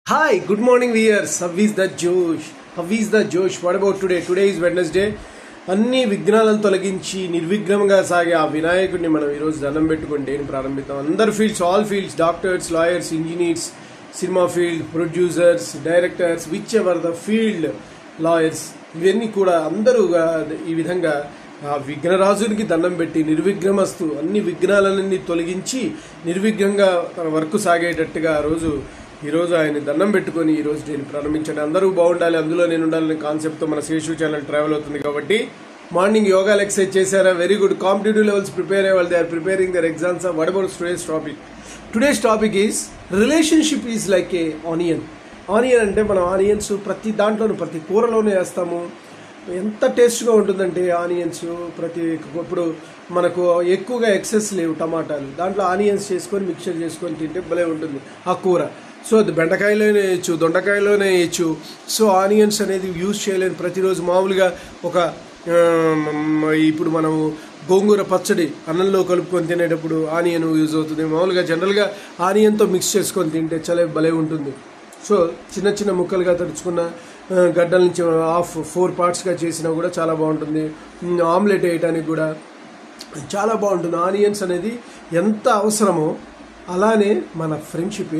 Hi, good morning viewers. How is the Josh? How is the Josh? What about today? Today is Wednesday. అన్ని విఘ్నాలను తొలగించి నిర్విఘ్నంగా సాగే ఆ వినాయకుడిని మనం ఈరోజు దండం పెట్టుకుని డేని ప్రారంభిద్దాం. అందరు fields, all fields, doctors, lawyers, engineers, cinema field, producers, directors, which ever the field, lawyers, ఇవన్నీ కూడా అందరూ ఈ విధంగా ఆ విఘ్నరాజునికి దండం పెట్టి నిర్విఘ్నమస్తు అన్ని విఘ్నాలన్నీ తొలగించి నిర్విఘ్నంగా తన వర్క్ సాగేటట్టుగా ఈరోజు ఆయన దండం పెట్టుకొని ఈరోజు నేను ప్రారంభించండి. అందరూ బాగుండాలి, అందులో నేను ఉండాలనే కాన్సెప్ట్తో మన శేషు ఛానల్ ట్రావెల్ అవుతుంది. కాబట్టి మార్నింగ్ యోగాలు ఎక్సర్సైజ్ చేశారా? Very good. Competitive levels prepare అయ్యే వాళ్ళు, they are preparing their exams. What about today's topic is relationship is like a onion. Onion అంటే మనం ఆనియన్స్ ప్రతి దాంట్లోనూ ప్రతి కూరలోనే వేస్తాము. ఎంత టేస్ట్గా ఉంటుందంటే ఆనియన్స్ ఇప్పుడు మనకు ఎక్కువగా ఎక్సెస్ లేవు టమాటాలు, దాంట్లో ఆనియన్స్ చేసుకొని మిక్చర్ చేసుకొని తింటే భలే ఉంటుంది ఆ కూర. సో అది బెండకాయలోనే వేయచ్చు, దొండకాయలోనే వేయచ్చు. సో ఆనియన్స్ అనేది యూజ్ చేయలేని ప్రతిరోజు మామూలుగా ఇప్పుడు మనము గోంగూర పచ్చడి అన్నంలో కలుపుకొని తినేటప్పుడు ఆనియన్ యూజ్ అవుతుంది. మామూలుగా జనరల్గా ఆనియన్తో మిక్స్ చేసుకొని తింటే చాలా భలే ఉంటుంది. సో చిన్న చిన్న ముక్కలుగా తడుచుకున్న గడ్డల నుంచి 4 పార్ట్స్గా చేసినా కూడా చాలా బాగుంటుంది. ఆమ్లెట్ వేయడానికి కూడా చాలా బాగుంటుంది. ఆనియన్స్ అనేది ఎంత అవసరమో అలానే మన ఫ్రెండ్షిప్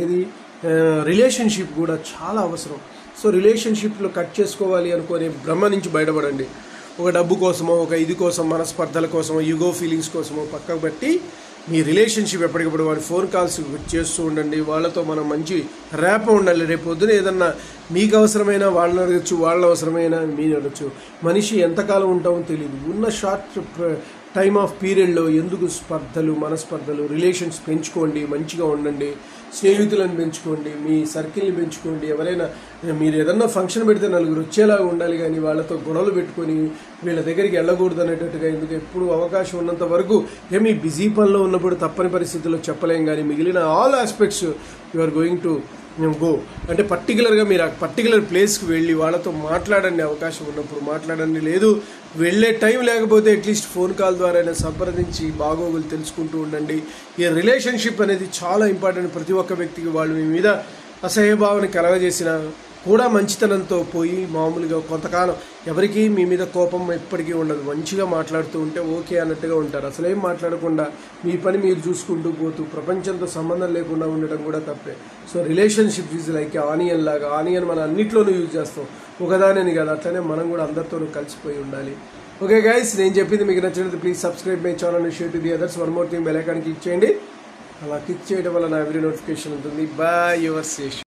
రిలేషన్షిప్ కూడా చాలా అవసరం. సో రిలేషన్షిప్లో కట్ చేసుకోవాలి అనుకునే భ్రమ నుంచి బయటపడండి. ఒక డబ్బు కోసమో, ఒక ఇది కోసం, మనస్పర్ధల కోసమో, యుగో ఫీలింగ్స్ కోసమో పక్కకు పెట్టి మీ రిలేషన్షిప్ ఎప్పటికప్పుడు వారి ఫోన్ కాల్స్ చేస్తూ ఉండండి. వాళ్ళతో మనం మంచి ర్యాప్ ఉండాలి. రేపు పొద్దున ఏదన్నా మీకు అవసరమైన వాళ్ళని అడగచ్చు, వాళ్ళ అవసరమైన మీరు అడగచ్చు. మనిషి ఎంతకాలం ఉంటామో తెలియదు. ఉన్న షార్ట్ టైమ్ ఆఫ్ పీరియడ్లో ఎందుకు స్పర్ధలు, మనస్పర్ధలు? రిలేషన్స్ పెంచుకోండి, మంచిగా ఉండండి, స్నేహితులను పెంచుకోండి, మీ సర్కిల్ని పెంచుకోండి. ఎవరైనా మీరు ఏదన్నా ఫంక్షన్ పెడితే నలుగురు వచ్చేలాగా ఉండాలి, కానీ వాళ్ళతో గొడవలు పెట్టుకొని వీళ్ళ దగ్గరికి వెళ్ళకూడదు అనేటట్టుగా. ఎందుకు ఎప్పుడు అవకాశం ఉన్నంత వరకు మీ బిజీ పనిలో ఉన్నప్పుడు తప్పని పరిస్థితుల్లో చెప్పలేం, కానీ మిగిలిన all aspects you are going to go అంటే పర్టికులర్గా మీరు ఆ పర్టికులర్ ప్లేస్కి వెళ్ళి వాళ్ళతో మాట్లాడండి. అవకాశం ఉన్నప్పుడు మాట్లాడండి. లేదు వెళ్ళే టైం లేకపోతే అట్లీస్ట్ ఫోన్ కాల్ ద్వారా సంప్రదించి బాగోగులు తెలుసుకుంటూ ఉండండి. ఈ రిలేషన్షిప్ అనేది చాలా ఇంపార్టెంట్. ప్రతి ఒక్క వ్యక్తికి వాళ్ళు మీ మీద అసహ్యభావన కలగజేసిన కూడా మంచితనంతో పోయి మామూలుగా కొంతకాలం ఎవరికి మీ మీద కోపం ఎప్పటికీ ఉండదు. మంచిగా మాట్లాడుతూ ఉంటే ఓకే అన్నట్టుగా ఉంటారు. అసలేం మాట్లాడకుండా మీ పని మీరు చూసుకుంటూ పోతూ ప్రపంచంతో సంబంధం లేకుండా ఉండటం కూడా తప్పే. So relationship is like onion లాగా. ఆనియన్ మనం అన్నిట్లోనూ యూజ్ చేస్తాం, ఒకదాని కాదు. అట్లనే మనం కూడా అందరితోనూ కలిసిపోయి ఉండాలి. ఓకే గైస్, నేను చెప్పింది మీకు నచ్చినట్టు please subscribe my channel, share to the others. One more thing, bell icon click చేయండి. అలా క్లిక్ చేయడం వల్ల నా ఎవ్రీ నోటిఫికేషన్ ఉంటుంది. Bye, your Sesh.